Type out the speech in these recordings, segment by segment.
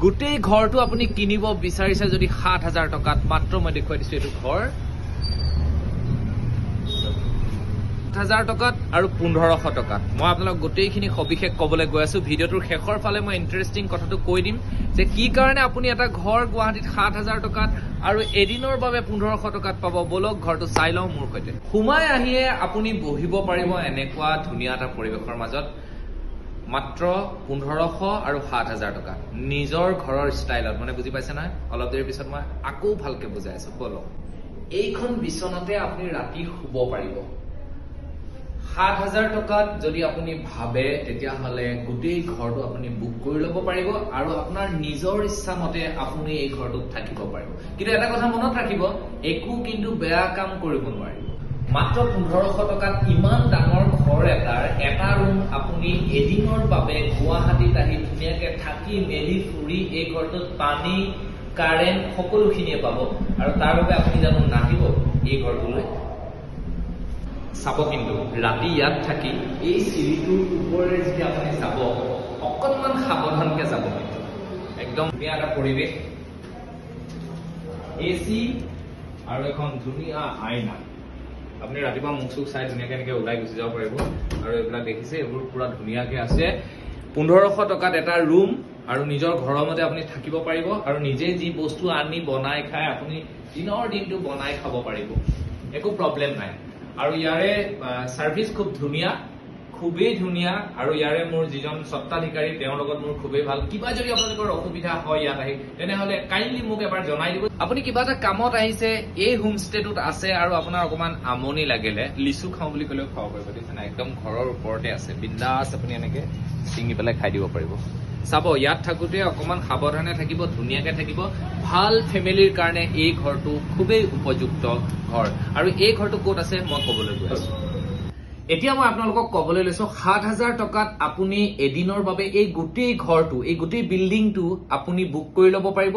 গোটেই ঘৰটো আপুনি কিনিব বিচাৰিছে যদি ৭,০০০ টকাত মাত্ৰ মই দেখুৱাই দিছো এইটো ঘৰ ৭,০০০ টকাত আৰু ১৫০০ টকাত মই আপোনালোক গোটেইখিনি সবিশেষ ক'বলৈ গৈ আছো ভিডিঅ'টোৰ শেষৰ ফালে মই ইণ্টাৰেষ্টিং কথাটো কৈ দিম যে কি কাৰণে আপুনি এটা ঘৰ গুৱাহাটীত ৭,০০০ টকাত আৰু এদিনৰ বাবে ১৫০০ টকাত পাব বলক ঘৰটো চাই লওঁ মোৰ সৈতে সোমাই আহিয়ে আপুনি বহিব পাৰিব এনেকুৱা ধুনীয়া এটা পৰিৱেশৰ মাজত মাত্ৰ ১৫০০ আৰু ৭,০০০ টকা নিজৰ ঘৰৰ ষ্টাইলত মানে বুজি পাইছে না অলপ দেৰি পিছত মই আকৌ ভালকে বুজাই আছো বলক এইখন বিছনাতে আপুনি ৰাতি শুব পাৰিব ৭,০০০ টকাত যদি আপুনি ভাবে তেতিয়াহলে গোটেই ঘৰটো আপুনি বুক কৰি ল'ব পাৰিব আৰু আপোনাৰ নিজৰ ইচ্ছা মতে আপুনি এই ঘৰটোত থাকিব পাৰিব কিন্তু এটা কথা মনত ৰাখিব একো কিন্তু বেয়া কাম কৰিব নোৱাৰিব মাত্ৰ ১৫০০ টকাত ইমান ডাঙৰ ঘৰ এটা ৰুম আপুনি এদিনৰ বাবে গুৱাহাটীত আহি ধুনীয়াকে থাকি মেলি ফুৰি এই ঘৰটোত পানী কাৰেণ্ট সকলোখিনিয়ে পাব আৰু তাৰ বাবে আপুনি জানো নাহিব এই ঘৰটোলৈ চাব কিন্তু ৰাতি ইয়াত থাকি এই চিৰিটোৰ ওপৰেৰে যদি আপুনি যাব অকণমান সাৱধানকে যাব একদম ধুনীয়া এটা পৰিৱেশ এচি আৰু এখন ধুনীয়া আইনা আপুনি ৰাতিপুৱা মুখ চুখ চাই ধুনীয়াকে এনেকে ওলাই গুচি যাব পাৰিব আৰু এইবিলাক দেখিছে এইবোৰ পুৰা ধুনীয়াকে আছে ১৫০০ টকাত এটা ৰুম আৰু নিজৰ ঘৰৰ মতে আপুনি থাকিব পাৰিব আৰু নিজে যি বস্তু আনি বনাই খাই আপুনি দিনৰ দিনটো বনাই খাব পাৰিব একো প্ৰব্লেম নাই আৰু ইয়াৰে সাৰ্ভিস খুব ধুনীয়া খুবেই ধুনীয়া আৰু ইয়াৰে মোৰ যিজন সত্তাধিকাৰী তেওঁৰ লগত মোৰ খুবেই ভাল কিবা যদি আপোনালোকৰ অসুবিধা হয় ইয়াত আহি তেনেহলে কাইন্ডলি মোক এবাৰ জনাই দিব আপুনি কিবা এটা কামত আহিছে এই হোমষ্টেটোত আছে আৰু আপোনাৰ অকমান আমনি লাগিলে লিচু খাওঁ বুলি ক'লেও খাব পাৰিব ঠিক আছে একদম ঘৰৰ ওপৰতে আছে বিন্দাস আপুনি এনেকে চিঙি পেলাই খাই দিব পাৰিব চাব ইয়াত থাকোতে অকমান সাৱধানে থাকিব ধুনীয়াকে থাকিব ভাল ফেমিলিৰ কাৰণে এই ঘৰটো খুবেই উপযুক্ত ঘৰ আৰু এই ঘৰটো ক'ত আছে মই ক'বলৈ গৈ আছো এতিয়া মই আপোনালোকক ক'বলৈ লৈছো ৭,০০০ টকাত আপুনি এদিনৰ বাবে এই গোটেই ঘৰটো এই গোটেই বিল্ডিংটো আপুনি বুক কৰি ল'ব পাৰিব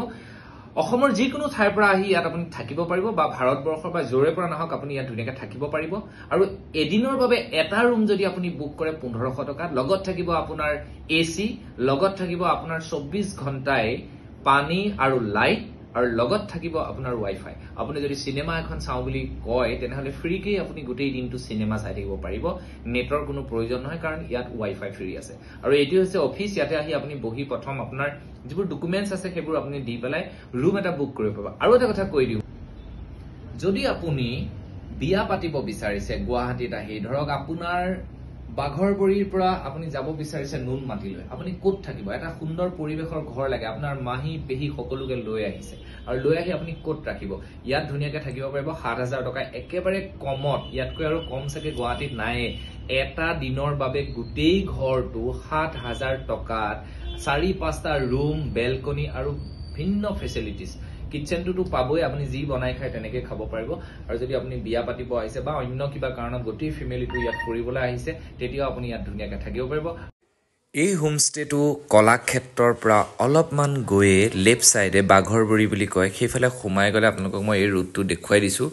অসমৰ যিকোনো ঠাইৰ পৰা আহি ইয়াত আপুনি থাকিব পাৰিব বা ভাৰতবৰ্ষৰ বা য'ৰে পৰা নাহক আপুনি ইয়াত ধুনীয়াকে থাকিব পাৰিব আৰু এদিনৰ বাবে এটা ৰুম যদি আপুনি বুক কৰে ১৫০০ টকাত লগত থাকিব আপোনাৰ এচি লগত থাকিব আপোনাৰ ২৪ ঘণ্টাই পানী আৰু লাইট আৰু লগত থাকিব আপোনাৰ ৱাইফাই আপুনি যদি সিনেমা এখন চাও বুলি কয় তেনেহলে ফ্ৰীকে আপুনি গোটেই দিনটো সিনেমা চাই থাকিব পাৰিব নেটৰ কোনো প্ৰয়োজন নহয় কাৰণ ইয়াত ৱাইফাই ফ্ৰী আছে আৰু এটি হৈছে অফিস ইয়াতে আহি আপুনি বহি প্ৰথম আপোনাৰ যিবোৰ ডকুমেন্টছ আছে সেইবোৰ আপুনি দি পেলাই ৰুম এটা বুক কৰিব পাৰিব আৰু এটা কথা কৈ দিও যদি আপুনি বিয়া পাতিব বিচাৰিছে গুৱাহাটীত আহি ধৰক আপোনাৰ বাঘৰবৰীৰ পৰা আপুনি যাব বিচাৰিছে নুন মাটিলৈ আপুনি ক'ত থাকিব এটা সুন্দৰ পৰিৱেশৰ ঘৰ লাগে আপোনাৰ মাহী পেহী সকলোকে লৈ আহিছে আৰু লৈ আহি আপুনি ক'ত ৰাখিব ইয়াত ধুনীয়াকে থাকিব পাৰিব ৭,০০০ টকা একেবাৰে কমত ইয়াতকৈ আৰু কম চাগে গুৱাহাটীত নাই এটা দিনৰ বাবে গোটেই ঘৰটো ৭,০০০ টকাত ৪-৫টা ৰুম বেলকনি আৰু ভিন্ন ফেচিলিটিজ কিচেনটো পাবই আপুনি যি বনাই খায় তেনেকে খাব পাৰিব আৰু যদি আপুনি বিয়া পাতিব আহিছে বা অন্য কিবা কাৰণত গোটেই ফেমিলিটো ইয়াত ফুৰিবলৈ আহিছে তেতিয়াও আপুনি ইয়াত ধুনীয়াকে থাকিব পাৰিব এই হোমষ্টেটো কলাক্ষেত্ৰৰ পৰা অলপমান গৈয়ে লেফট সাইডে বাঘৰবৰী বুলি কয় সেইফালে সোমাই গলে আপোনালোকক মই এই ৰুটটো দেখুৱাই দিছো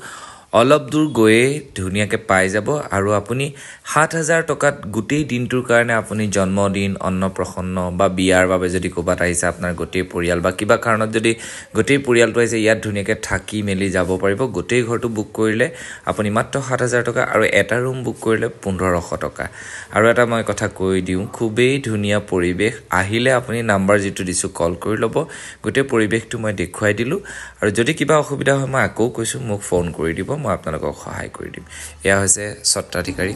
অলপ দূৰ গৈয়ে ধুনীয়াকে পাই যাব আৰু আপুনি ৭,০০০ টকাত গোটেই দিনটোৰ কাৰণে আপুনি জন্মদিন অন্নপ্ৰসন্ন বা বিয়াৰ বাবে যদি ক'বাত আহিছে আপোনাৰ গোটেই পৰিয়াল বা কিবা কাৰণত যদি গোটেই পৰিয়ালটো আহিছে ইয়াত ধুনীয়াকে থাকি মেলি যাব পাৰিব গোটেই ঘৰটো বুক কৰিলে আপুনি মাত্ৰ ৭,০০০ টকা আৰু এটা ৰুম বুক কৰিলে ১৫০০ টকা আৰু এটা মই কথা কৈ দিওঁ খুবেই ধুনীয়া পৰিৱেশ আহিলে আপুনি নাম্বাৰ যিটো দিছো কল কৰি ল'ব গোটেই পৰিৱেশটো মই দেখুৱাই দিলো আৰু যদি কিবা অসুবিধা হয় মই আকৌ কৈছো মোক ফোন কৰি দিব মই আপোনালোকক সহায় কৰি দিম এয়া হৈছে সত্তাধিকাৰী